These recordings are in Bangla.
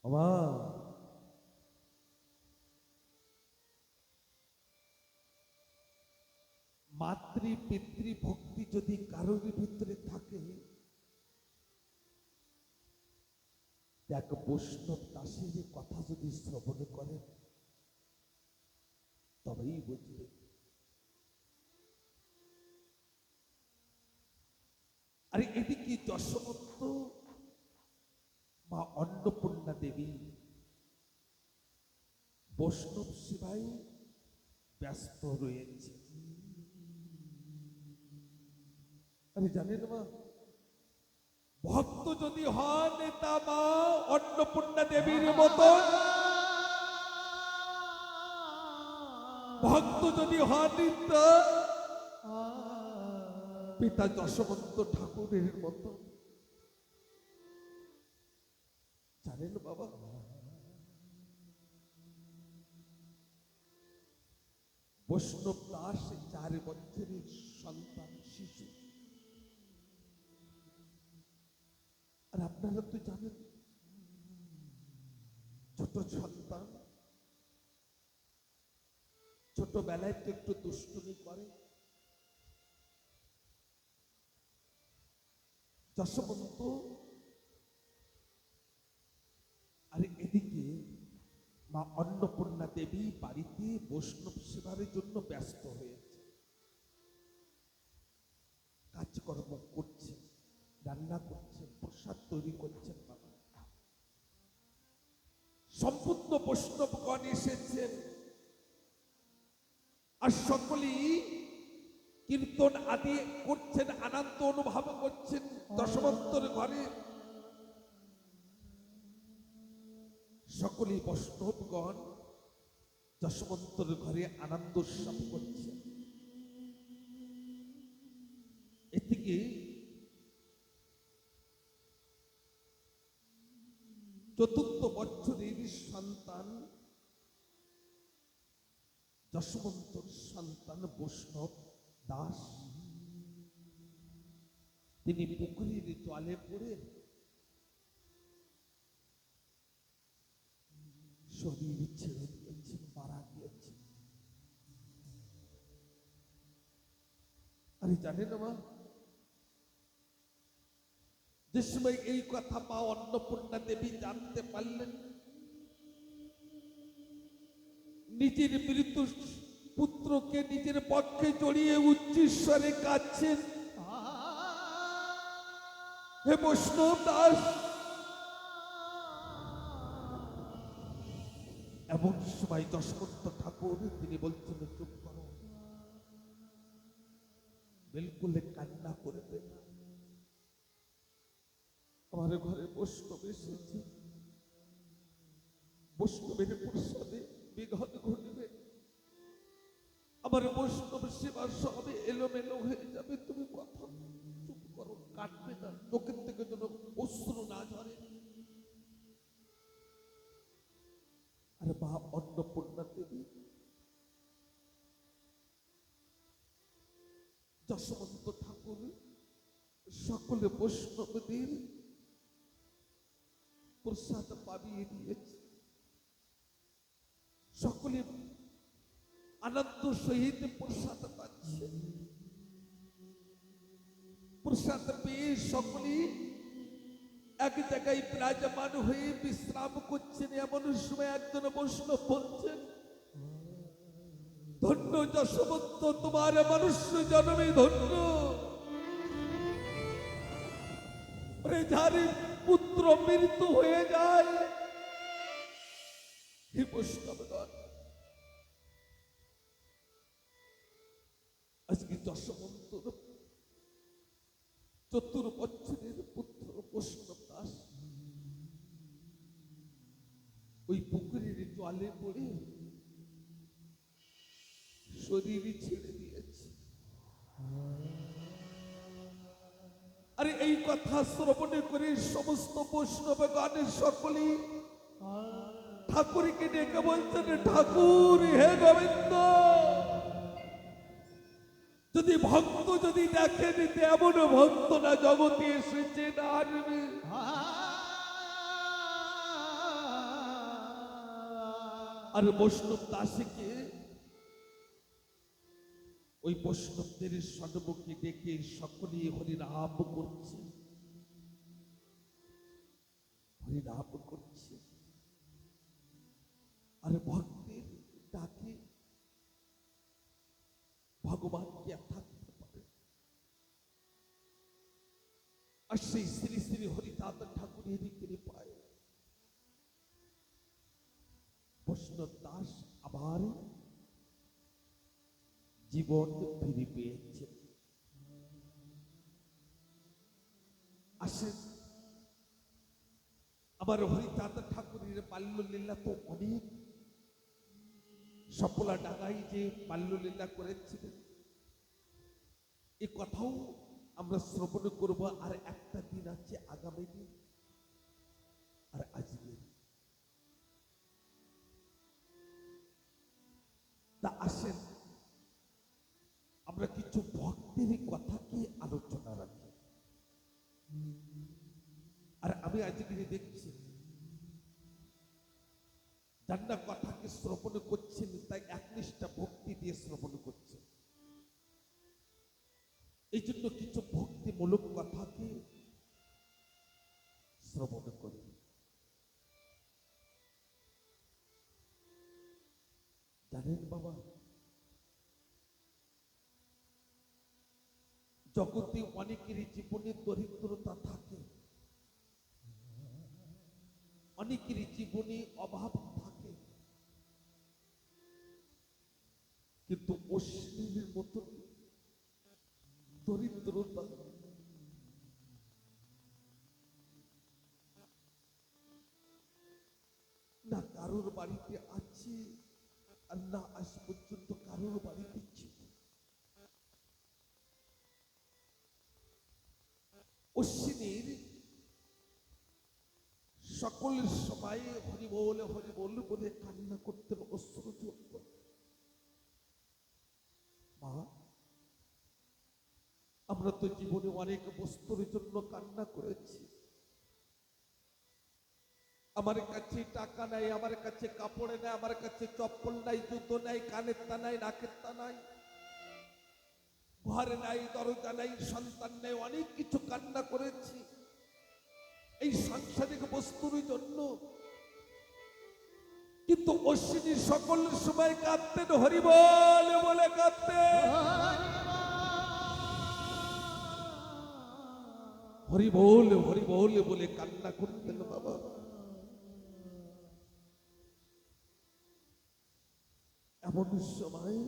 আমা মাতৃ পিতৃ ভক্তি যদি কারোর ভিতরে থাকে, এক বৈষ্ণব দাসের কথা যদি শ্রবণ করেন তবেই বুঝবে। আরে এদিকে যশোমন্ত মা অন্নপূর্ণা দেবী বৈষ্ণব সেবায় ব্যস্ত রয়েছে। আরে জানেন মা, ভক্ত যদি হন তা মা অন্নপূর্ণা দেবীর মতন, ভক্ত যদি হন তা পিতা যশোমন্ত ঠাকুরের মতো। জানেন বাবা, বৈষ্ণব দাস 4 বছরের সন্তান শিশু। আর আপনারা তো জানেন, ছোট সন্তান ছোটবেলায় তো একটু দুষ্টুমি করে। যশোমন্ত আর এদিকে মা অন্নপূর্ণা দেবী বাড়িতে বৈষ্ণব সেবার জন্য ব্যস্ত হয়েছে। কাজকর্ম করছে, রান্না করছেন, প্রসাদ তৈরি করছেন। বাবা, সম্পূর্ণ বৈষ্ণবগণ এসেছেন আর সকলেই কীর্তন আদি করছেন, আনন্দ অনুভব করছেন দশমন্তর ঘরে। সকলেই বৈষ্ণবগণ যশোমন্তর ঘরে আনন্দ উৎসব করছেন। এদিকে চতুর্থ বছরের সন্তান যশোমন্তর সন্তান বৈষ্ণব দাস, তিনি পুকুরের জলে পড়ে শরীর ছেড়ে দিয়েছেন, মারা গিয়েছেন। আরে জানেন মা, যে সময় এই কথা মা অন্নপূর্ণা দেবী জানতে পারলেন, নিজের মৃত পুত্রকে নিজের পক্ষে জড়িয়ে উচ্চস্বরে কাঁদছেন, হে বৈষ্ণব দাস। এমন সময় যশোমন্ত ঠাকুর তিনি বলছেন, চুপ করো, বিলকুল কান্না করবে না। আমার ঘরে বৈষ্ণব এসেছে, বৈষ্ণবের প্রসাদে বিঘ্ন ঘটবে, আমার বৈষ্ণব সেবা সবে এলোমেলো হয়ে যাবে। তুমি কথা চুপ করো, কাটবে না, চোখের থেকে যেন অশ্রু না ঝরে। আর মা অন্নপূর্ণা দেবী যশোমন্ত ঠাকুর সকলে বৈষ্ণবদের প্রসাদ পাবিয়ে দিয়েছে। সকলে আনন্দ সহিত প্রসাদ পাচ্ছে। প্রসাদ পেয়ে সকলে এক জায়গায় বিরাজমান হয়ে বিশ্রাম করছেন। এমন সময় একজন বৈষ্ণব বলছেন, ধন্য যশোমন্ত, তোমার মনুষ্য জন্মে ধন্য। যার পুত্র মৃত্যু হয়ে যায়, হে বৈষ্ণবগণ, আজকে যশোমন্তর 4 বছরের পুত্র বৈষ্ণব দাস ওই পুকুরের জলে পড়ে শরীর ছেড়ে দিয়েছে। আরে এই কথা শ্রবণে করে সমস্ত বৈষ্ণবগণের সকলেই ঠাকুরকে ডেকে বলছেন, ঠাকুর, হে গোবিন্দ, যদি ভক্ত যদি দেখেন, এমন ভক্ত না জগতে এসেছে, না আর বৈষ্ণব দাসীকে ওই বৈষ্ণবদের সম্মুখে ডেকে সকলেই হরিনাম করছে, হরিনাম করছে। আর ভক্তের ডাকে ভগবানকে থাকতে পারে। আর সেই শ্রী শ্রী হরিদাস ঠাকুরের কৃপায় বৈষ্ণব দাস আবার জীবন ফিরে পেয়েছে। আসেন, আমার হরিদাস ঠাকুরের বাল্যলীলা তো অনেক, সফলা ডাঙ্গাই যে বাল্যলীলা করেছিলেন এ কথাও আমরা শ্রবণ করব। আর একটা দিন আছে আগামী দিন, আর আজকের। তা আসেন আমরা কিছু ভক্তের কথাকে আলোচনা রাখি। আর আমি আজকে দেখছি যারা কথাকে শ্রবণ করছেন তাই একনিষ্ঠা ভক্তি দিয়ে শ্রবণ করছেন। এই জন্য কিছু ভক্তিমূলক কথাকে শ্রবণ করি। জানেন বাবা, জগতে অনেকের জীবনে দরিদ্রতা থাকে, অনেকের জীবনে অভাব থাকে, কিন্তু অশ্লীলের মতো দরিদ্রতা না কারোর বাড়িতে আছে, আর না আজ পর্যন্ত কারোর বাড়িতে ছিল। অশ্বিনীর সকল সময় হরিবোল হরিবোল বলে কান্না করতেন, অশ্রু ঝরত। মা, আমরা তো জীবনে অনেক বস্তুর জন্য কান্না করেছি। আমার কাছে টাকা নাই, আমার কাছে কাপড় নাই, আমার কাছে চপ্পল নাই, জুতো নাই, কানের তা নাই, নাকের তা নাই, ঘর নাই, দরজা নাই, সন্তান নাই, অনেক কিছু কান্না করেছি এই সাংসারিক বস্তুর জন্য। কিন্তু অশ্বিনী সকল সময় কাঁদতেন, হরিবল বলে কাঁদতেন, হরিবল হরিবল বলে কান্না করতেন। বাবা, এমন সময়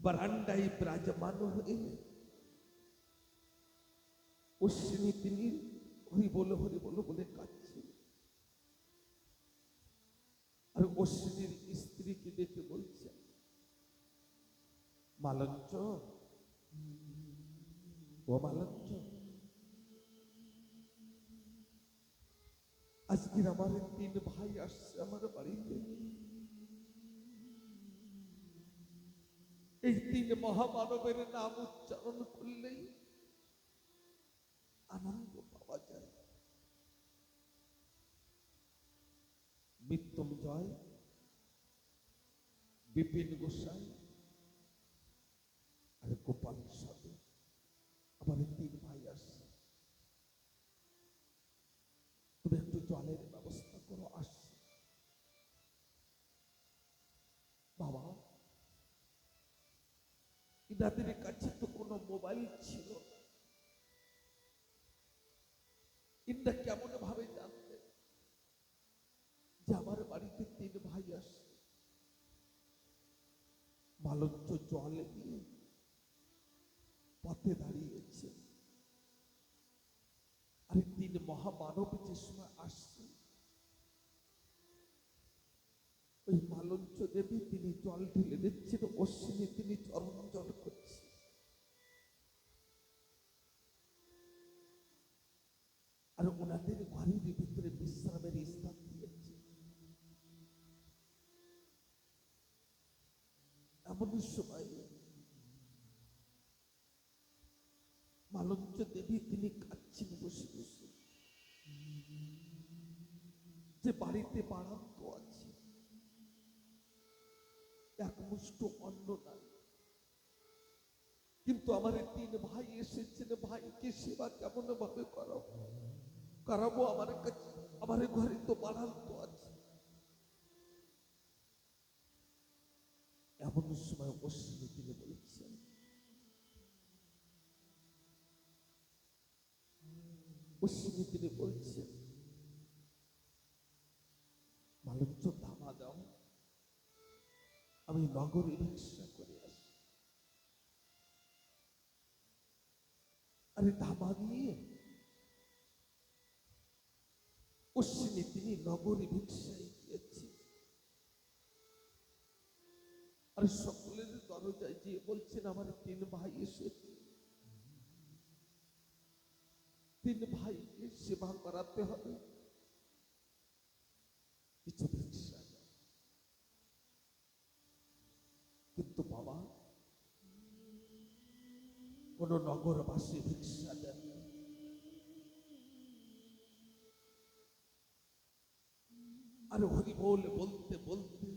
বারান্দায় বিরাজমান হয়ে অশ্বিনী তিনি হরিবল হরিবল বলে কাঁদছেন। আর অশ্বিনীর স্ত্রীকে ডেকে বলছে, মালঞ্চ, ও মালঞ্চ, আজকের আমার 3 ভাই আসছে আমার বাড়িতে। এই 3 মহামানবের নাম উচ্চারণ করলেই আনন্দ পাওয়া যায়। মৃত্যুঞ্জয়, বিপিন গোসাই আর গোপাল সাধু, আমার 3 ভাই আসছে। তুমি একটু জলের ব্যবস্থা করো, আসছে। বাবা, ইনাদের কাছে তো কোনো মোবাইল ছিল, ইন্দা কেমন ভাবে জানতেন যে আমার বাড়িতে 3 ভাই আসছে। মালঞ্চ জল নিয়ে পথে দাঁড়িয়েছে। আর 3 মহামানব যে সময় আসছে, ওই মালঞ্চ দেবী তিনি জল ঢেলে দিচ্ছেন, অশ্বিনী তিনি চরণ জল করছে। আর ওনাদের ঘরের ভিতরে বিশ্রামের স্থান দিয়েছে। এমন সময় মালঞ্চ দেবী তিনি কাঁদছেন বসে বসে, যে বাড়িতে বাড়ান্ত আছে, এক মুষ্ট অন্ন নাই, কিন্তু আমার এই তিন ভাই এসেছেন, ভাইকে সেবা কেমন ভাবে করাবো? আমার কাছে, আমার ঘরে তো বাড়ান্ত আছে। এমন সময় অশ্বিনী তিনি বলছেন, অশ্বিনী তিনি বলছেন, মালঞ্চ ধামা দাও, আমি নগরে ভিক্ষা করে আসি। আরে ধামা নিয়ে অশ্বিনী তিনি নগরে ভিক্ষায় গিয়েছে। আর সকলের দরজায় গিয়ে বলছেন, আমার তিন ভাই এসেছে, তিন ভাইকে সেবা করাতে হবে, কিছু ভিক্ষা দাও। কিন্তু বাবা, কোন নগরবাসী ভিক্ষা দেন না। আর হরি বল বলতে বলতে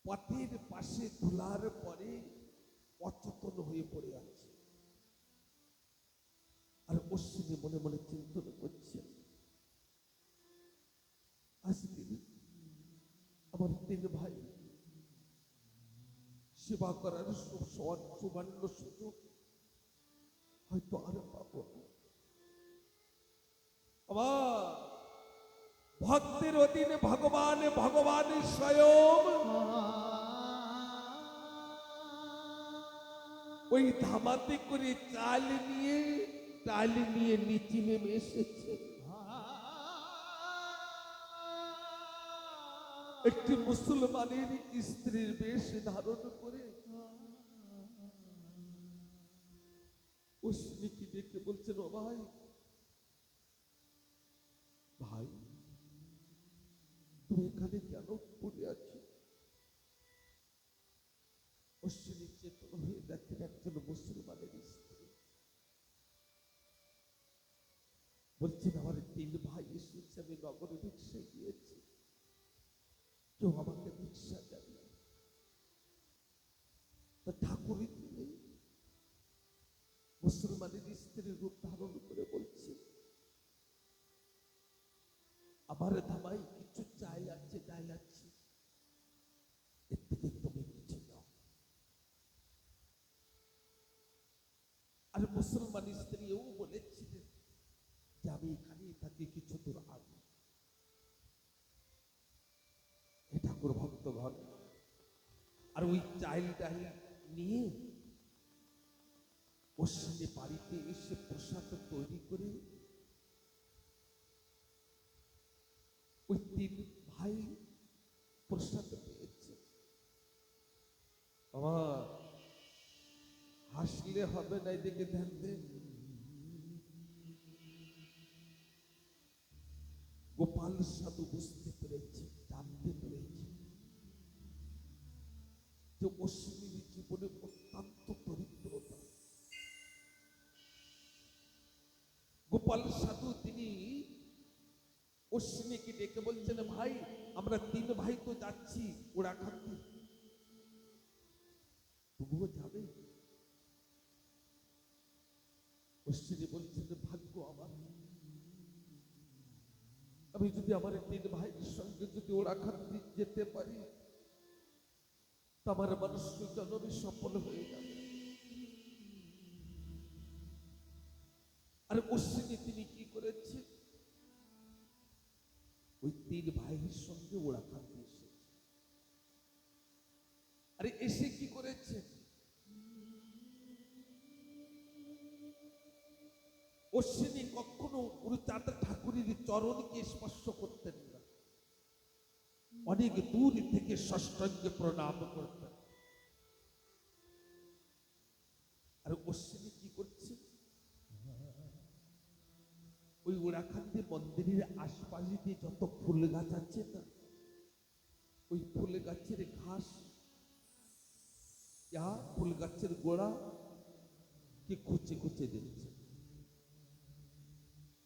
পথের পাশে ধুলার পরে অচেতন হয়ে পড়ে আছে। আর অশ্বিনী মনে মনে চিন্তন করছেন, আজকে আমার তিন ভাই সেবা করার সুবর্ণ সুযোগ হয়তো আর পাবো না। আমার ভক্তের অধীনে ভগবান, ভগবান স্বয়ং ওই ধামাতে করে চাল নিয়ে নিচে নেমে এসেছে। একটি মুসলমানের স্ত্রীর বেশ ধারণ করে অশ্বিনীকে ডেকে বলছেন, ও ভাই, ভাই তুমি এখানে কেন পড়ে আছো? অশ্বিনী চেতন হয়ে দেখেন একজন মুসলমানের স্ত্রী। বলছেন, আমার তিন ভাই এসেছে, আমি নগরে ভিক্ষা গিয়েছি, কেউ আমাকে ভিক্ষা দেন না। তা ঠাকুরই তিনি মুসলমানের স্ত্রীর রূপ ধারণ করে বলছে, আমার ধামাই কিছু চাই আছে, ডাল আছে, এর থেকে তুমি কিছু দাও। আর মুসলমান স্ত্রীও বলেছিলেন যে আমি এখানেই থাকি, কিছু দূর আগে। এ ঠাকুর ভক্তগণ, আর ওই চাইল ডাল নিয়ে অশ্বিনী বাড়িতে এসে প্রসাদ তৈরি করে ওই তিন ভাই প্রসাদ পেয়েছে। আমার হাসলে হবে না, এদিকে ধ্যান দেন। গোপাল সাধু বুঝতে পেরেছে, জানতে পেরেছে যে অশ্বিনীর জীবনে অত্যন্ত দরিদ্রতা। গোপাল সাধু তিনি অশ্বিনীকে ডেকে বলছেন, ভাই আমরা তিন ভাই তো যাচ্ছি ওরা খাতে, তবুও যাবে? অশ্বিনী বলছেন, ভাগ্য আমার, আমি যদি আমার তিন ভাইয়ের সঙ্গে যদি ওরা খাতে যেতে পারি, তা আমার মানুষকে জন্মে সফল হয়ে যাবে। আর অশ্বিনী তিনি কি করেছে, ওই তিন ভাইয়ের সঙ্গে ওরা খাতে এসেছে। আরে এসে কি করেছে, অশ্বিনী কখনো গুরুচাঁদ ঠাকুরের চরণকে স্পর্শ করতেন না, অনেক দূর থেকে ষষ্ঠাঙ্গে প্রণাম করতেন। আর অশ্বিনী কি করছে, ওই ওরাখান্দি মন্দিরের আশপাশে দিয়ে যত ফুল গাছ আছে না, ওই ফুল গাছের ঘাস, ফুল গাছের গোড়া কে খুঁচে খুঁচে দিচ্ছে।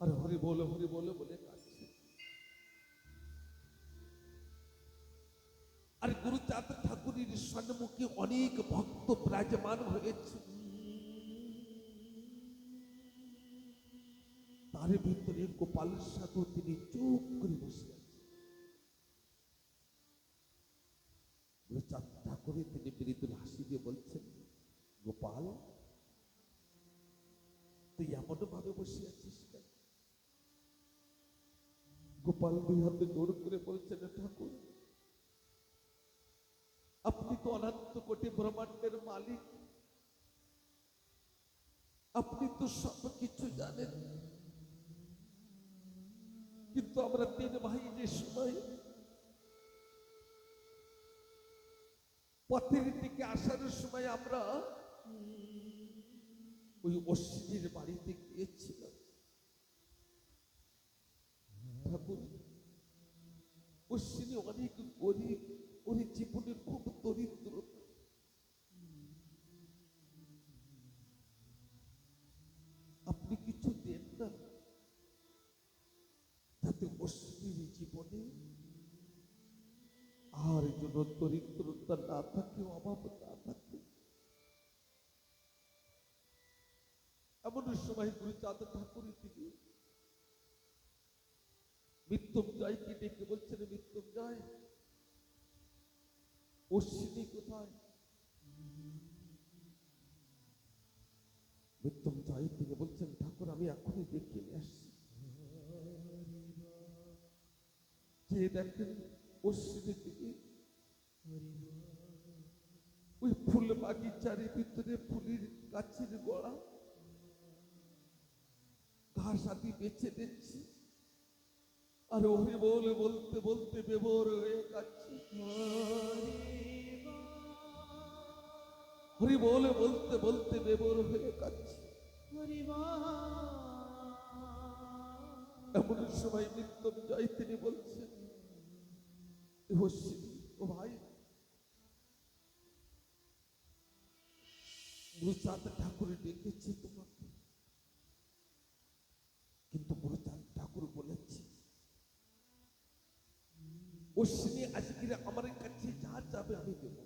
আর হরি হরি বলে বলে কাঁদছে। আর গুরুচাঁদ ঠাকুরের সম্মুখে অনেক ভক্ত বিরাজমান হয়েছে। তার ভিতরে গোপাল সাধু তিনি চুপ করে বসে আছেন। গুরুচাঁদ ঠাকুরের তিনি মৃদুল হাসি দিয়ে বলছেন, গোপাল তুই এমন ভাবে বসে আছিস কেন? গোপাল দুই হাতে জোর করে বলছেন, ঠাকুর আপনি তো অনন্ত কোটি ব্রহ্মাণ্ডের মালিক, আপনি তো সব কিছু জানেন, কিন্তু আমরা তিন ভাই যে সময় পথের দিকে আসার সময় আমরা ওই অশ্বিনীর বাড়িতে গিয়েছিলাম। ঠাকুর অশ্বিনী অনেক গরিব, ওর জীবনের খুব দরিদ্র। আপনি কিছু দেন না যাতে অশ্বিনীর জীবনে আর যেন দরিদ্রতা না থাকে, অভাব না থাকে। এমন সময় গুরুচাঁদ ঠাকুর তিনি মৃত্যুঞ্জয়কে ডেকে বলছেন, মৃত্যুঞ্জয় অশ্বিনী কোথায়? মৃত্যুঞ্জয় তিনি বলছেন, ঠাকুর আমি এখনই দেখে নিয়ে আসছি। যে দেখেন অশ্বিনী থেকে ওই ফুল বাগিচার ভিতরে ফুলের গাছের গোড়া ঘাস আদি বেছে দিচ্ছি, আর হরি বলে বলতে বলতে বেভোর হয়ে যাচ্ছি। হরি বলে বলতে বলতে বেভোর হয়ে যাচ্ছি। এমন সময় মৃত্যুঞ্জয় তিনি বলছেন, ও ভাই, গুরুচাঁদ ঠাকুর ডেকেছে তোমাকে। কিন্তু গুরুচাঁদ ঠাকুর বলেছে, অশ্বিনী আজকে আমার কাছে যা যাবে আমি দেব।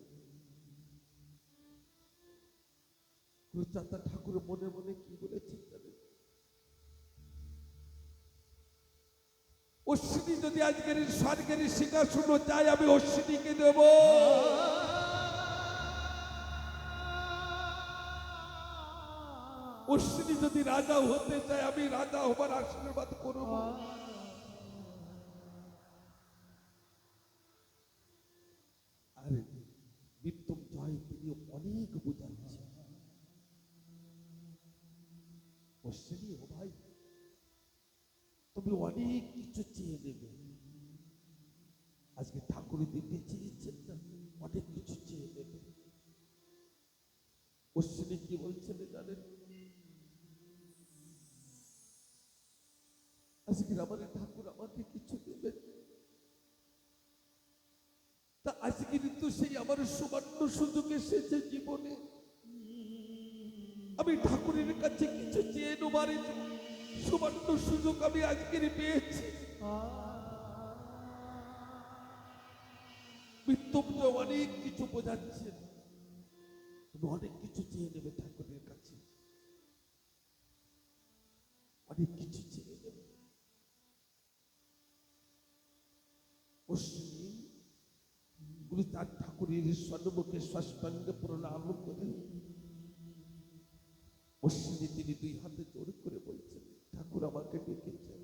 গুরুচাঁদ ঠাকুর মনে মনে কি বলেছে জানেন? অশ্বিনী যদি আজকের স্বর্গের সিংহাসন চাই আমি অশ্বিনীকে দেব। অশ্বিনী যদি রাজা হতে চায় আমি রাজা হবার আশীর্বাদ করব। আরে মৃত্যুঞ্জয় তিনি অনেক বোঝাচ্ছেন, অশ্বিনী ও ভাই তুমি অনেক কিছু চেয়ে নেবে। আজকে ঠাকুর দিতে চেয়েছেন না, অনেক কিছু চেয়ে নেবে। অশ্বিনী কি বলছেন জানেন? আজকে আমাদের ঠাকুর আমাকে কিছু দেবে, তা আজকে কিন্তু সেই আমার সুবর্ণ সুযোগ এসেছে জীবনে। আমি ঠাকুরের কাছে কিছু চেয়ে নেবার সুবর্ণ সুযোগ আমি আজকের পেয়েছি। মৃত্যুঞ্জয় অনেক কিছু বোঝাচ্ছেন, তুমি অনেক কিছু চেয়ে নেবে ঠাকুরের কাছে, অনেক কিছু চেয়ে নেবে। অশ্বিনী গুরুচাঁদ ঠাকুরের সম্মুখে সাষ্টাঙ্গ প্রণাম করে অশ্বিনী তিনি দুই হাতে জোর করে বলছেন, ঠাকুর আমাকে ডেকেছেন।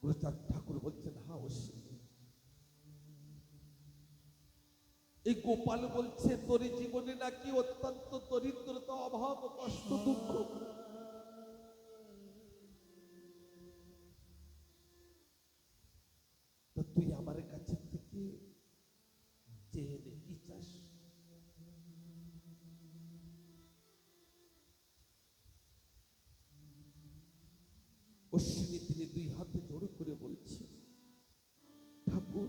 গুরুচাঁদ ঠাকুর বলছেন, হ্যাঁ অশ্বিনী, এই গোপাল বলছে তোর জীবনে নাকি অত্যন্ত দরিদ্রতা, অভাব, কষ্ট, দুঃখ। তুই আমার কাছে থেকে চেয়ে নে কি চাস। অশ্বিনী তিনি দুই হাতে জোর করে বলছে, ঠাকুর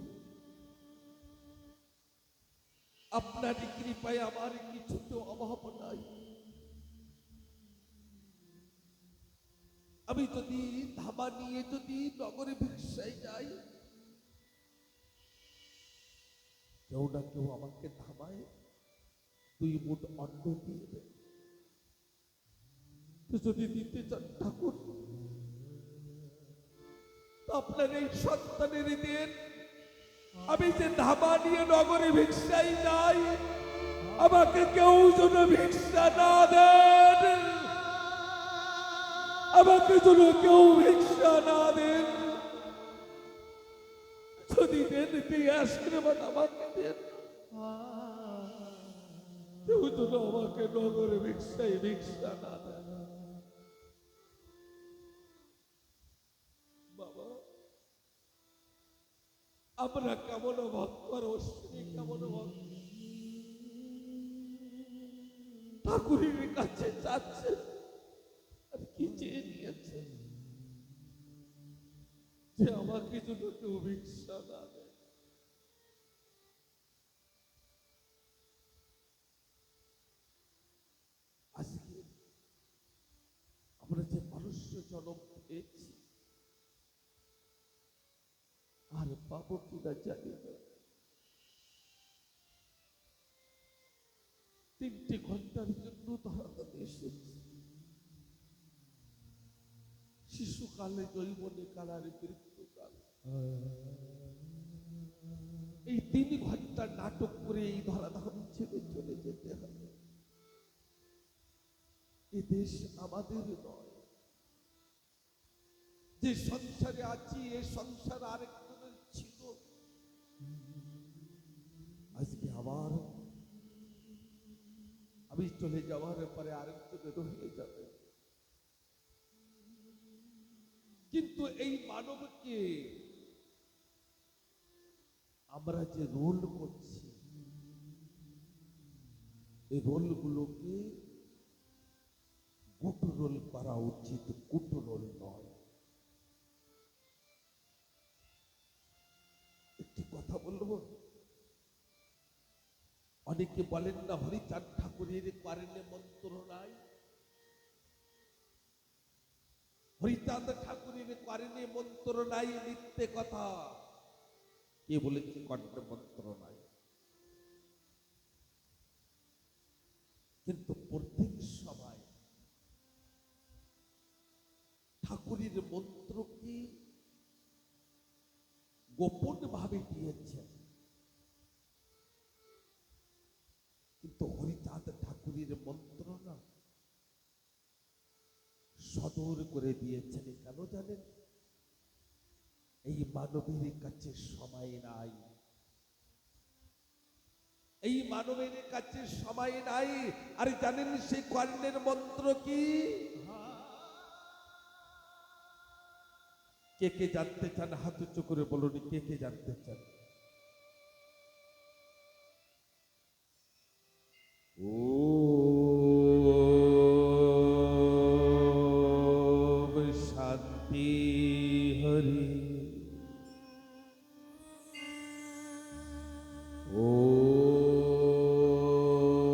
আপনার কৃপায় আমার কিছুতে অভাব নাই। আমি যদি ধামা নিয়ে যদি নগরে ভিক্ষায় যাই, কেউ না কেউ আমাকে ধামায় 2 মুঠ অন্ন দিয়ে দেবে। তো যদি দিতে চান ঠাকুর, তো আপনার এই সন্তানের দিন। আমি যে ধামা নিয়ে নগরে ভিক্ষায় যাই, আমাকে কেউ যেন ভিক্ষা না দেন, আমাকে যেন কেউ ভিক্ষা না দেন। যদি দেন দিয়ে আশীর্বাদ আমাকে দেন, কেউ যেন আমাকে নগরে ভিক্ষায় ভিক্ষা না দেন। বাবা, আমরা কেমন ভক্ত আর অশ্বিনী কেমন ভক্ত, ঠাকুরের কাছে যাচ্ছে আর কি চেয়ে নিয়েছে, যে আমাকে যেন কেউ ভিক্ষা না দেয়। আজকে আমরা যে মানুষ্য জন্ম পেয়েছি, আর পাবো কিনা জানি না। 3 ঘন্টার জন্য ধরাতে এসেছি। শিশুকালে জৈবনে কালারে মৃত্যুকাল, এই 3 ঘন্টা নাটক করে এই ধরাধাম ছেড়ে চলে যেতে হবে। এ দেশ আমাদের নয়। যে সংসারে আছি, এ সংসার আরেকজনের ছিল। আজকে আবার আমি চলে যাওয়ার পরে আরেকজনের রয়ে যাবে। কিন্তু এই মানবকে আমরা যে রোল করছি, এই রোলগুলোকে গুড রোল করা উচিত, কুট রোল নয়। একটি কথা বলবো, অনেকে বলেন না হরিচাঁদ ঠাকুরের কারণে মন্ত্র নাই। হরিচাঁদ ঠাকুরের কারণে মন্ত্র নাই, মিথ্যে কথা। কে বলেছে কণ্ঠে মন্ত্র নাই? কিন্তু প্রত্যেক সময় ঠাকুরের মন্ত্রকে গোপন ভাবে দিয়েছেন, কিন্তু হরিচাঁদ ঠাকুরের মন্ত্র না সদর করে দিয়েছেন। কেন জানেন? এই মানবের কাছে সময় নাই, এই মানবের কাছে সময় নাই। আর জানেন সেই কর্ণের মন্ত্র কি? কে কে জানতে চান হাত উঁচু করে বলুন, কে কে জানতে চান? ওম শান্তি হরি,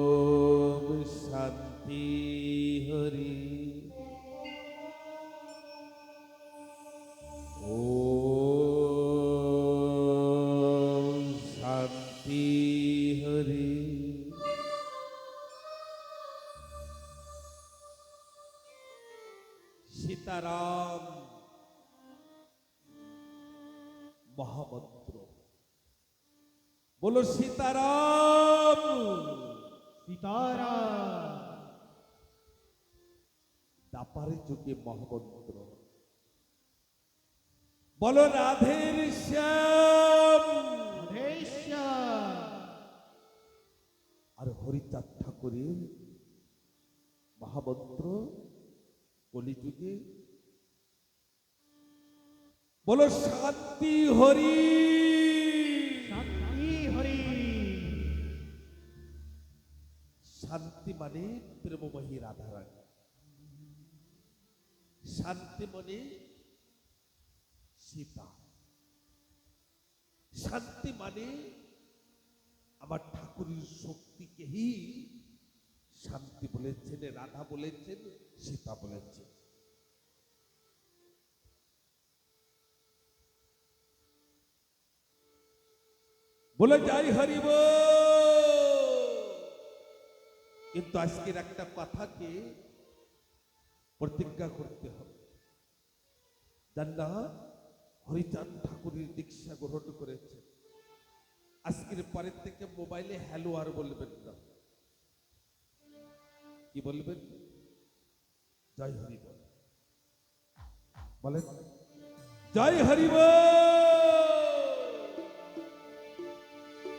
ওম শান্তি হরি, ওম শান্তি হরি। সীতারাম মহামন্ত্র, বলো সীতারাম। সীতারাম। দাপারে যুগে মহামন্ত্র, বলো রাধের শ্যাম। আর হরিচাঁদ ঠাকুরের মহামন্ত্র কলিযুগে, বলো শান্তি হরি। শান্তি হরি। শান্তি মানে প্রেমময়ী রাধারানী, শান্তি মানে সীতা, শান্তি মানে আমার ঠাকুরের শক্তিকেই শান্তি বলেছেন, রাধা বলেছেন, সীতা বলেছেন। বলে যাই হরিব। কিন্তু আজকের একটা কথাকে প্রতিজ্ঞা করতে হবে, যার নাম হরিচাঁদ ঠাকুরের দীক্ষা গ্রহণ করেছে। আজকের পরের থেকে মোবাইলে হ্যালো আর বলবেন না। কি বলবেন? জয় হরি বল, বলেন জয় হরি বল।